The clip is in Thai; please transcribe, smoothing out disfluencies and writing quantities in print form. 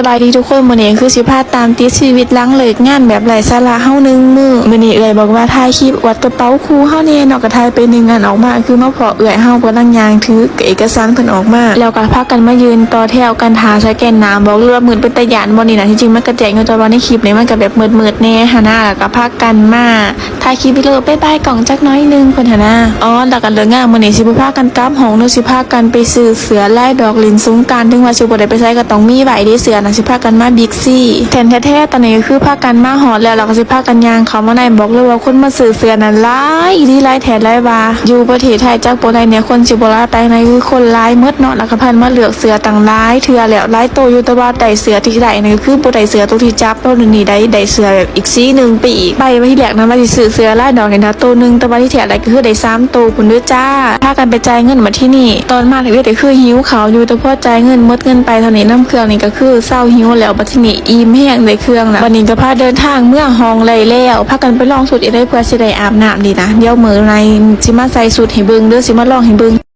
สบายดีทุกคนมื้อนี้คือสิพาตามติดชีวิตหลังเลิกงานแบบไร้สาระเฮานึงมื้อนี้เอื้อยบอกว่าถ่ายคลิปวัดกระเป๋าครูเฮาแน่เนาะก็ถ่ายไป1งานออกมาคือมาพอเอื้อยเฮากำลังย่างถือเอกสารเพิ่นออกมาแล้วก็พากันมายืนต่อแถวกันหาสแกนน้ำบอกเลยว่ามื้อเป็นตาย้านบ่นี่นะที่จริงมันก็แจ้งอยู่แต่ว่าในคลิปนี้มันก็แบบมืดๆแน่หั่นน่ะแล้วก็พากันมาถ่ายคลิปวิดีโอบ๊ายบายกล่องจักน้อยนึงเพิ่นหั่นน่ะแล้วก็เลิกงานมื้อนี้สิพากันกลับห้องเนาะสิพากันไปซื้อเสือลายดอกลินสงกรานต์ถึงว่าสิบ่ได้ไปใช้ก็ต้องมีไว้เด้เสือน่ะสิพากันมาบิ๊กซี่แทนแท้ๆตอนนี้ก็คือพากันมาหอดแล้วเราก็สิพากันย่างเขามาในบอกเลยว่าคนมาซื้อเสื้อนั้นหลายอีหลีหลายแถหลายว่าอยู่ประเทศไทยจากบ่ได้เนี่ยคนสิบ่หลายไปในคือคนหลายหมดเนาะแล้วก็พันมาเลือกเสื้อต่างหลายเทื่อแล้วหลายโตอยู่แต่ว่าได้เสื้อที่ได้นี่ก็คือบ่ได้เสื้อตัวที่จับตัวนี้ได้เสื้อแบบอีกสีนึงไปอีกไปไว้ที่แรกนะว่าสิซื้อเสื้อลายดอกนี่นะตัวนึงแต่ว่าที่แท้ได้ก็คือได้3ตัวพุ่นเด้อจ้าพากันไปจ่ายเงินมาที่นี่ตอนมาถึงได้คือหิวข้าวอยู่แต่พอจ่ายเงินหมดเงินไปเท่านี้น้ำเครื่องนี่ก็คือเศร้าหิวแล้วบัดนี้อิ่มแห้งในเครื่องแล้ววันนี้ก็พาเดินทางเมื่อห้องเลยแล้วพากันไปลองสูตรอีได้เพื่อสิได้อาบน้ำดีนะเดี๋ยวมื้อในสิมาใส่สูตรให้เบิ่งเด้อสิมาลองให้เบิ่ง